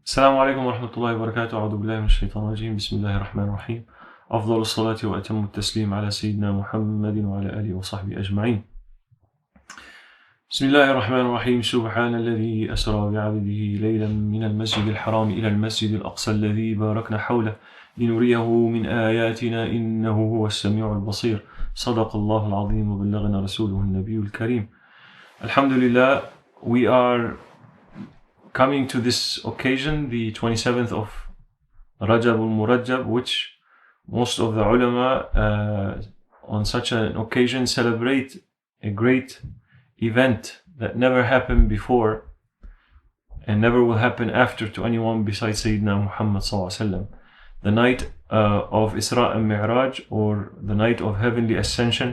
Assalamualaikum warahmatullahi wabarakatuh. A'udhu billahi minash shaitanir rajim. Bismillahir rahmanir rahim. أفضل الصلاة وأتم التسليم على سيدنا محمد وعلى آله وصحبه أجمعين. بسم الله الرحمن الرحيم. سبحان الذي أسرى بعبده ليلا من المسجد الحرام إلى المسجد الأقصى الذي باركنا حوله لنريه من آياتنا إنه هو السميع البصير. صدق الله العظيم وبلغنا رسوله النبي الكريم. Alhamdulillah, we are coming to this occasion, the 27th of Rajab al-Murajab, which most of the ulama on such an occasion celebrate a great event that never happened before and never will happen after to anyone besides Sayyidina Muhammad sallallahu alaihi wasallam. The night of Isra Miraj, or the night of heavenly ascension,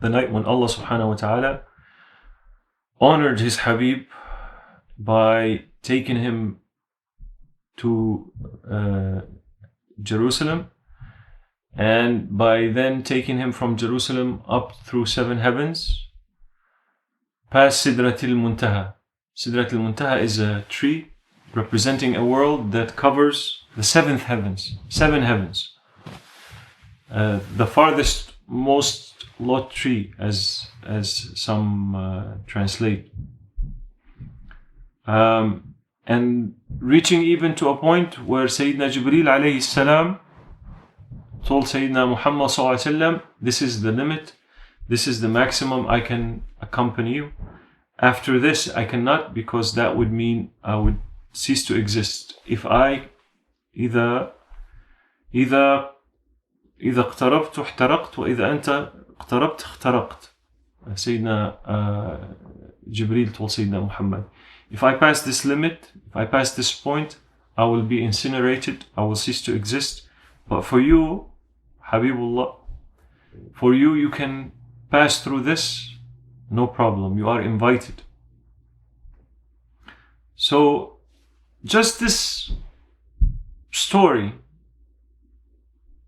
the night when Allah subhanahu wa ta'ala honored his Habib by taking him to Jerusalem, and by then taking him from Jerusalem up through 7 heavens, past Sidratil Muntaha. Sidratil Muntaha is a tree representing a world that covers the 7th heavens, 7 heavens. The farthest most lot tree, as some translate. And reaching even to a point where Sayyidina Jibreel alayhi salam told Sayyidina Muhammad sallallahu alayhi wasallam, this is the limit, this is the maximum I can accompany you. After this I cannot, because that would mean I would cease to exist. If I إذا اقتربت احترقت وإذا أنت اقتربت اخترقت. Sayyidina Jibreel told Sayyidina Muhammad, if I pass this limit, if I pass this point, I will be incinerated, I will cease to exist. But for you, Habibullah, for you, you can pass through this, no problem, you are invited. So, just this story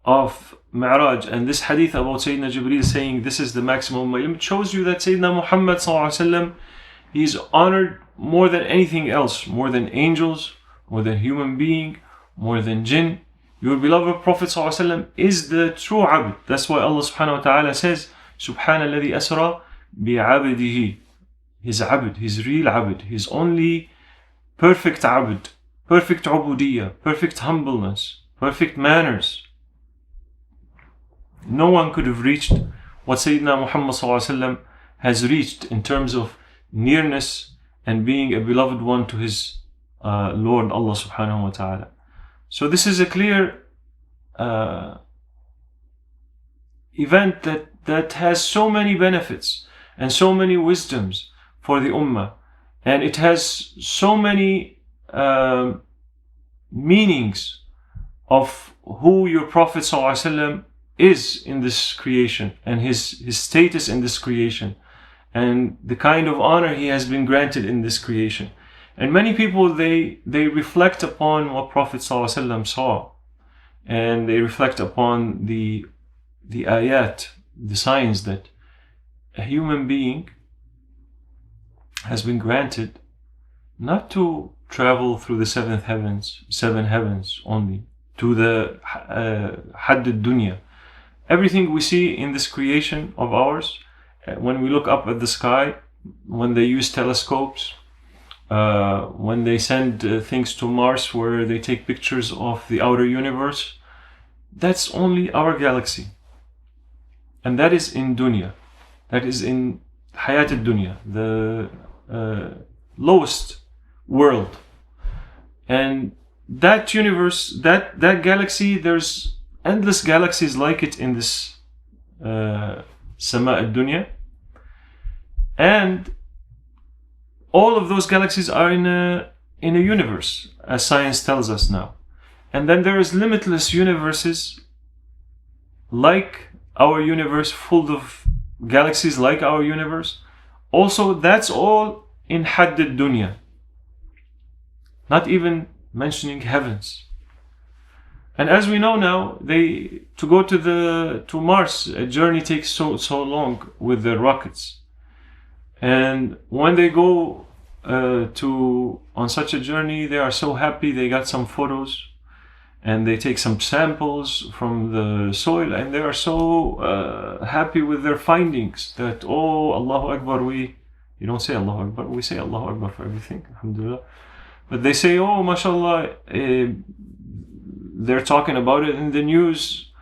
of Mi'raj and this hadith about Sayyidina Jibreel saying this is the maximum of my limit shows you that Sayyidina Muhammad sallallahu alaihi wasallam, he is honored more than anything else, more than angels, more than human being, more than jinn. Your beloved Prophet ﷺ is the true abd. That's why Allah subhanahu wa ta'ala says, Subhana alladhi asra bi'abdihi. His abd, his real abd, his only perfect abd, perfect ubudiyya, perfect humbleness, perfect manners. No one could have reached what Sayyidina Muhammad ﷺ has reached in terms of nearness and being a beloved one to his Lord Allah subhanahu wa ta'ala. So this is a clear event that has so many benefits and so many wisdoms for the ummah, and it has so many meanings of who your Prophet sallallahu alaihi wasallam is in this creation and his status in this creation, and the kind of honor he has been granted in this creation. And many people, they reflect upon what Prophet ﷺ saw, and they reflect upon the ayat, the signs that a human being has been granted not to travel through the 7 heavens only, to the Hadd al-Dunya. Everything we see in this creation of ours, when we look up at the sky, when they use telescopes, when they send things to Mars where they take pictures of the outer universe, that's only our galaxy. And that is in dunya. That is in Hayat al-Dunya, the lowest world. And that universe, that galaxy, there's endless galaxies like it in this Sama al-Dunya. And all of those galaxies are in a universe, as science tells us now. And then there is limitless universes like our universe, full of galaxies like our universe. Also, that's all in Hadd al-Dunya. Not even mentioning heavens. And as we know now, to go to Mars, a journey takes so long with the rockets. And when they go on such a journey, they are so happy. They got some photos and they take some samples from the soil, and they are so happy with their findings that, oh, Allahu Akbar, you don't say Allahu Akbar, we say Allahu Akbar for everything, alhamdulillah. But they say, oh, mashallah, they're talking about it in the news.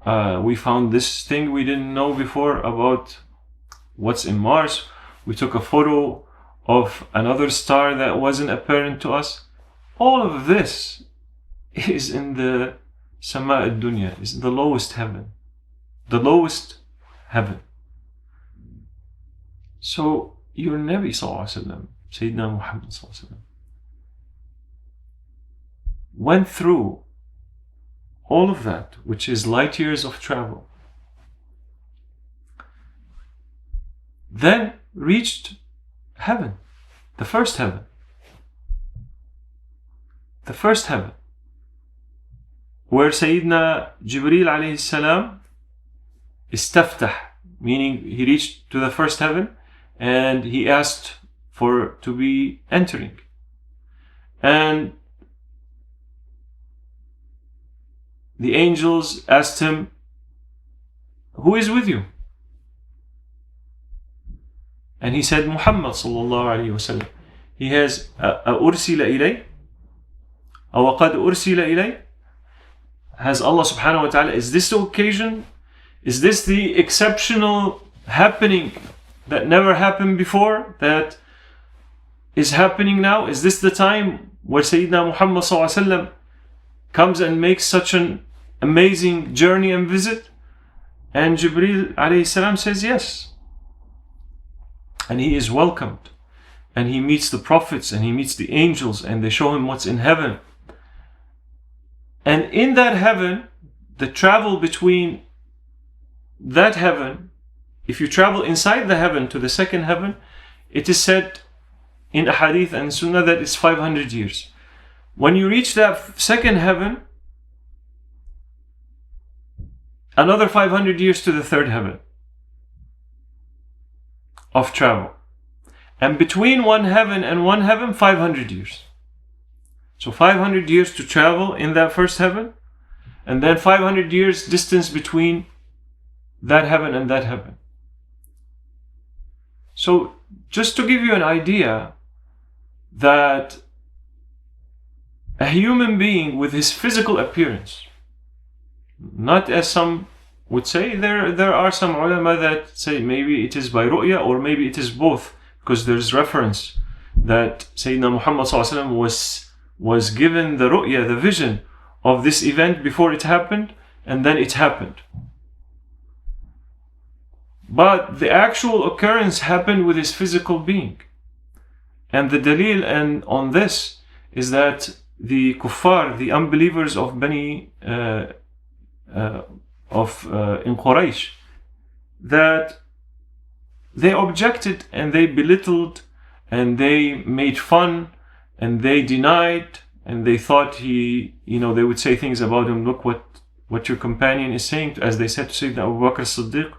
We found this thing we didn't know before about what's in Mars. We took a photo of another star that wasn't apparent to us. All of this is in the Sama al-Dunya, is the lowest heaven. The lowest heaven. So your Nabi Sallallahu Alaihi Wasallam, Sayyidina Muhammad Sallallahu Alaihi Wasallam, went through all of that, which is light years of travel, then reached heaven, the first heaven. The first heaven, where Sayyidina Jibreel alayhi salam istaftah, meaning he reached to the first heaven and he asked to be entering. And the angels asked him, who is with you? And he said, Muhammad sallallahu alayhi wa sallam. He has ursila ilay, aw qad ursila ilay. Has Allah subhanahu wa ta'ala, is this the occasion? Is this the exceptional happening that never happened before, that is happening now? Is this the time where Sayyidina Muhammad sallallahu alayhi wa sallam comes and makes such an amazing journey and visit? And Jibreel alayhi salam says yes. And he is welcomed. And he meets the prophets and he meets the angels and they show him what's in heaven. And in that heaven, the travel between that heaven, if you travel inside the heaven to the second heaven, it is said in ahadith and sunnah that it's 500 years. When you reach that second heaven, another 500 years to the third heaven of travel. And between one heaven and one heaven, 500 years. So 500 years to travel in that first heaven, and then 500 years distance between that heaven and that heaven. So just to give you an idea that a human being with his physical appearance, not as some would say, there are some ulama that say maybe it is by ru'ya or maybe it is both, because there's reference that Sayyidina Muhammad sallallahu alaihi wasallam was given the ru'ya, the vision of this event before it happened, and then it happened. But the actual occurrence happened with his physical being. And the dalil and on this is that the kuffar, the unbelievers of in Quraysh, that they objected and they belittled and they made fun and they denied and they thought they would say things about him. Look what your companion is saying, as they said to Sayyidina Abu Bakr as-Siddiq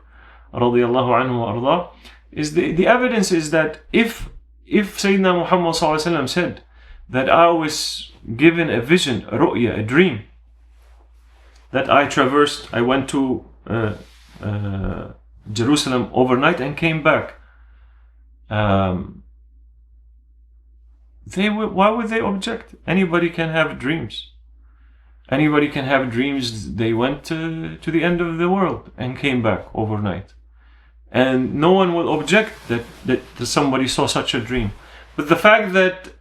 radiyallahu anhu wa arda. Is the evidence is that if Sayyidina Muhammad sallallahu alaihi wasallam said that I was given a vision, a ru'ya, a dream, that I went to Jerusalem overnight and came back, why would they object? Anybody can have dreams. Anybody can have dreams. They went to the end of the world and came back overnight. And no one will object that somebody saw such a dream. But the fact that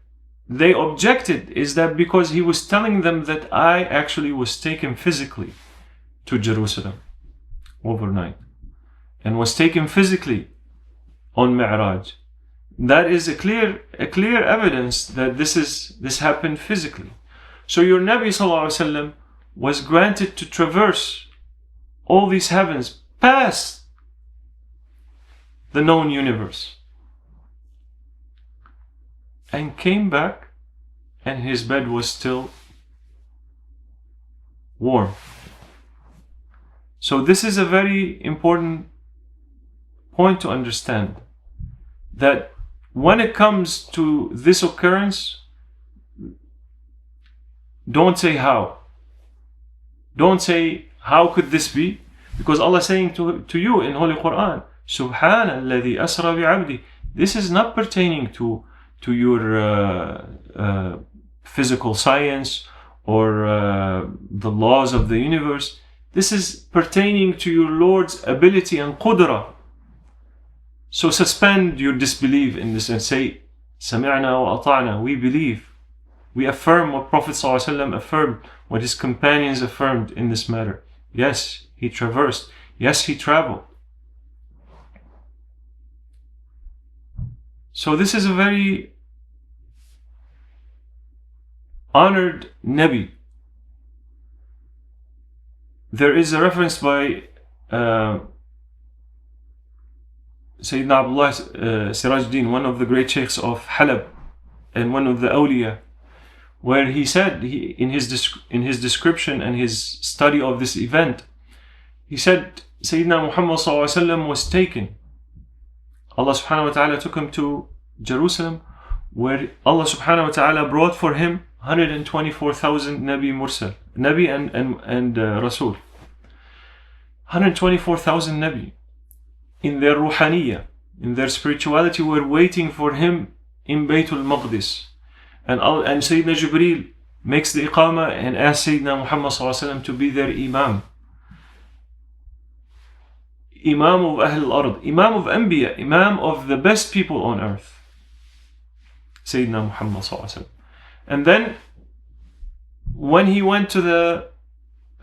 they objected is that because he was telling them that I actually was taken physically to Jerusalem overnight and was taken physically on Mi'raj. That is a clear evidence that this happened physically. So your Nabi sallallahu alaihi wasallam was granted to traverse all these heavens past the known universe and came back and his bed was still warm. So this is a very important point to understand, that when it comes to this occurrence, don't say how. Don't say, how could this be? Because Allah is saying to you in Holy Quran, Subhana alladhi asra bi'abdi. This is not pertaining to your physical science or the laws of the universe. This is pertaining to your Lord's ability and qudra. So suspend your disbelief in this and say, Sami'na wa ata'na. We believe. We affirm what Prophet ﷺ affirmed, what his companions affirmed in this matter. Yes, he traversed. Yes, he traveled. So this is a very honored Nabi. There is a reference by Sayyidina Abdullah Sirajuddin, one of the great Shaykhs of Halab and one of the awliya, where he said, in his description and his study of this event, he said Sayyidina Muhammad ﷺ was taken. Allah subhanahu wa ta'ala took him to Jerusalem, where Allah subhanahu wa ta'ala brought for him 124,000 Nabi Mursal, Nabi and Rasul. 124,000 Nabi in their ruhaniyah, in their spirituality, were waiting for him in Beytul Maqdis. And Sayyidina Jibreel makes the iqamah and asks Sayyidina Muhammad ﷺ to be their Imam. Imam of Ahl al-Ard, Imam of Anbiya, Imam of the best people on earth. Sayyidina Muhammad ﷺ. And then when he went to the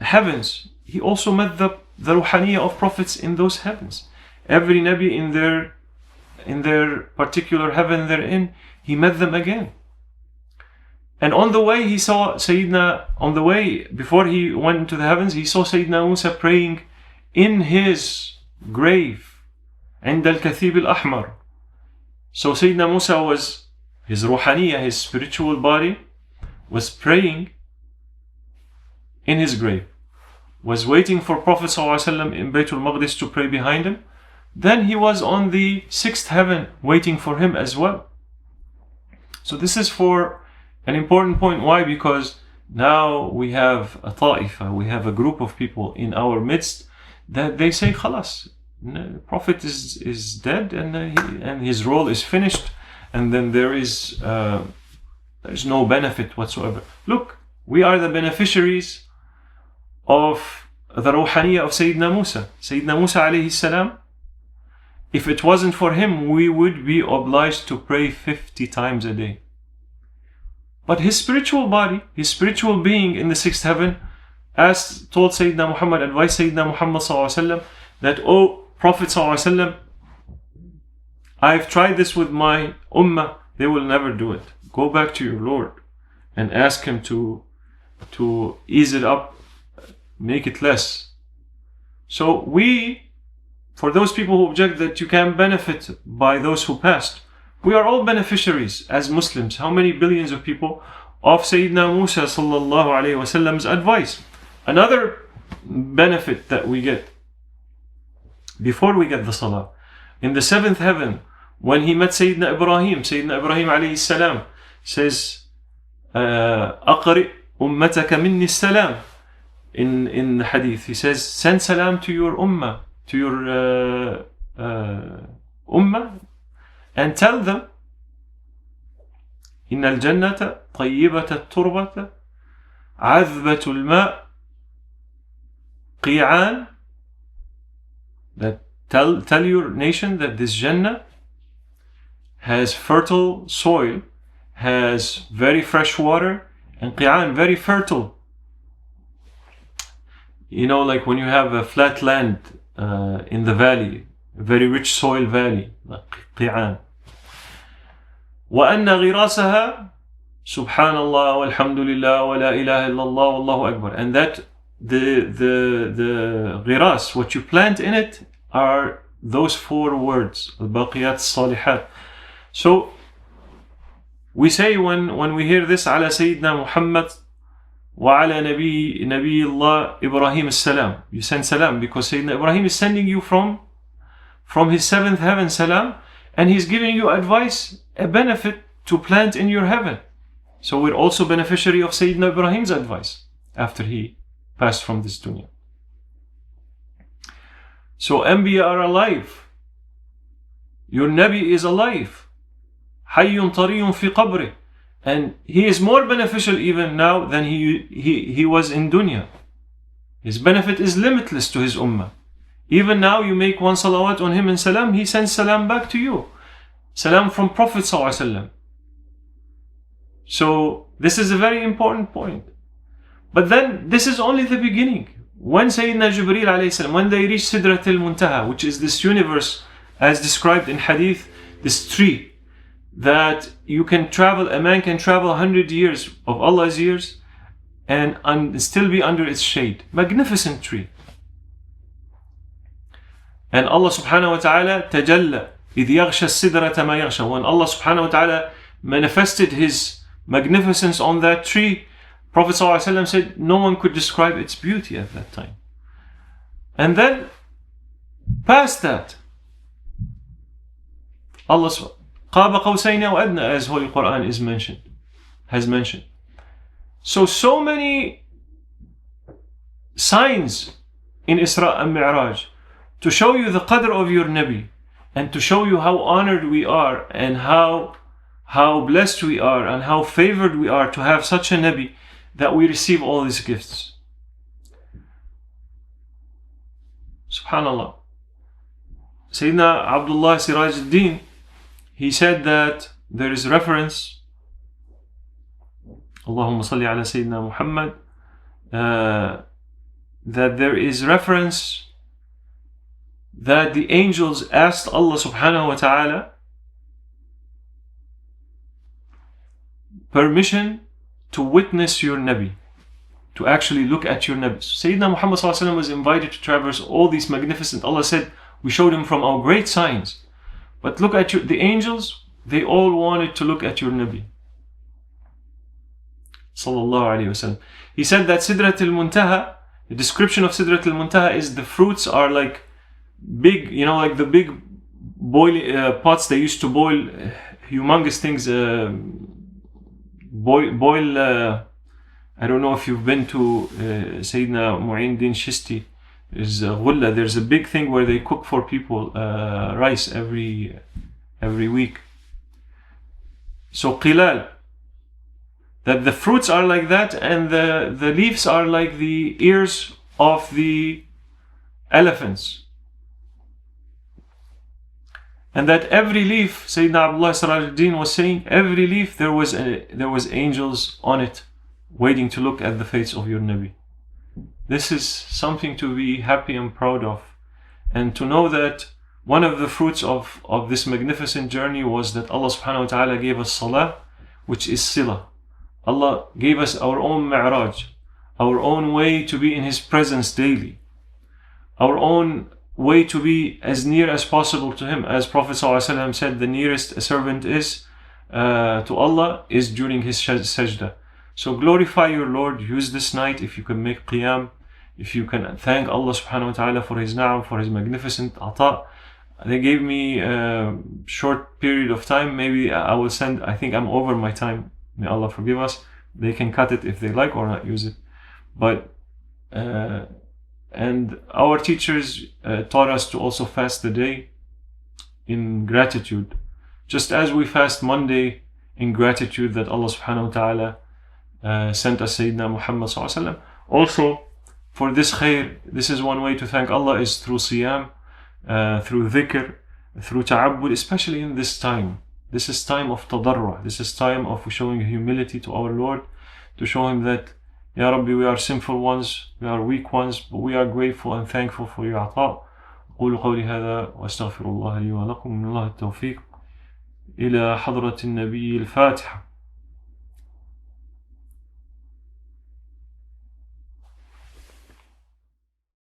heavens, he also met the ruhaniyah of prophets in those heavens. Every Nabi in their particular heaven they're in, he met them again. And on the way he saw before he went into the heavens, he saw Sayyidina Musa praying in his grave, عند الكثيب الأحمر. So Sayyidina Musa was, his ruhaniyah, his spiritual body, was praying in his grave, was waiting for Prophet ﷺ in Beytul Maqdis to pray behind him. Then he was on the sixth heaven waiting for him as well. So this is for an important point. Why? Because now we have a ta'ifa, we have a group of people in our midst that they say, Khalas, the Prophet is dead and his role is finished, and then there's no benefit whatsoever. Look, we are the beneficiaries of the ruhaniyah of Sayyidina Musa. Sayyidina Musa alayhi salam, if it wasn't for him, we would be obliged to pray 50 times a day. But his spiritual body, his spiritual being in the sixth heaven, told Sayyidina Muhammad, advised Sayyidina Muhammad ﷺ that, O Prophet ﷺ, I've tried this with my ummah, they will never do it. Go back to your Lord and ask him to ease it up, make it less. So for those people who object that you can benefit by those who passed, we are all beneficiaries as Muslims. How many billions of people of Sayyidina Musa sallallahu alayhi wasallam's advice? Another benefit that we get before we get the salah, in the seventh heaven, when he met Sayyidina Ibrahim alayhi salam says, أقرئ أمتك مني السلام. In the hadith, he says, send salam to your ummah, to your ummah, and tell them, إن الجنة طيبة التربة عذبة الماء قيعان. That tell your nation that this Jannah has fertile soil, has very fresh water, and qi'an, very fertile. You know, like when you have a flat land in the valley, a very rich soil valley, like qi'an. وأن غراسها سبحان الله والحمد لله ولا إله إلا الله والله أكبر. And that the ghiras, what you plant in it, are those four words, al-baqiyat as-salihat. So we say when we hear this, على سيدنا محمد وعلى نبي الله إبراهيم السلام. You send salam because Sayyidina Ibrahim is sending you from his seventh heaven salam, and he's giving you advice, a benefit to plant in your heaven. So we're also beneficiary of Sayyidina Ibrahim's advice after he passed from this dunya. So Anbiya are alive. Your Nabi is alive. Hayyun tariyun fi qabri. And he is more beneficial even now than he was in dunya. His benefit is limitless to his ummah. Even now you make one salawat on him and salam, he sends salam back to you. Salam from Prophet ﷺ. So this is a very important point. But then this is only the beginning. When Sayyidina Jibreel alayhi salam, when they reach Sidratul Muntaha, which is this universe as described in hadith, this tree that you can travel, a man can travel 100 years of Allah's years and still be under its shade. Magnificent tree. And Allah subhanahu wa ta'ala tajalla إِذْ يَغْشَى السِّدْرَةَ مَا يَغْشَى. When Allah subhanahu wa ta'ala manifested his magnificence on that tree, Prophet ﷺ said no one could describe its beauty at that time. And then past that, Allah قَابَ قَوْسَيْنِ أَوْ أَدْنَى, as Holy Quran has mentioned. So many signs in Isra and Miraj to show you the qadr of your Nabi and to show you how honored we are and how blessed we are and how favored we are to have such a Nabi, that we receive all these gifts. Subhanallah. Sayyidina Abdullah Siraj al-Din, he said that there is reference, Allahumma salli ala Sayyidina Muhammad, that there is reference that the angels asked Allah subhanahu wa ta'ala permission to witness your Nabi, to actually look at your Nabi. Sayyidina Muhammad ﷺ was invited to traverse all these magnificent, Allah said, we showed him from our great signs. But look at the angels, they all wanted to look at your Nabi. Sallallahu Alaihi Wasallam. He said that Sidratul Muntaha, the description of Sidratul Muntaha is the fruits are like big, like the big boil pots they used to boil humongous things, I don't know if you've been to Sayyidina Mu'in Din Shisti. There's Ghulla. There's a big thing where they cook for people rice every week. So qilal, that the fruits are like that, and the leaves are like the ears of the elephants. And that every leaf, Sayyidina Abdullah Siraj al-Din was saying, every leaf there was angels on it, waiting to look at the face of your Nabi. This is something to be happy and proud of, and to know that one of the fruits of this magnificent journey was that Allah subhanahu wa ta'ala gave us salah, which is sila. Allah gave us our own mi'raj, our own way to be in His presence daily, our own way to be as near as possible to Him. As Prophet ﷺ said, the nearest a servant is to Allah is during his sajda. So glorify your Lord, use this night if you can make qiyam, if you can thank Allah subhanahu wa ta'ala for His na'am, for His magnificent ata. They gave me a short period of time, maybe I will send, I think I'm over my time, may Allah forgive us. They can cut it if they like or not use it. But and our teachers taught us to also fast the day in gratitude, just as we fast Monday in gratitude that Allah subhanahu wa ta'ala sent us Sayyidina Muhammad sallallahu alaihi wasallam. Also, for this khair, this is one way to thank Allah, is through siyam, through dhikr, through ta'abbud, especially in this time. This is time of tadarruh. This is time of showing humility to our Lord, to show Him that, Ya Rabbi, we are sinful ones, we are weak ones, but we are grateful and thankful for your ata. أقول قولي هذا وأستغفر الله لي ولكم من الله التوفيق إلى حضرة النبي الفاتحة.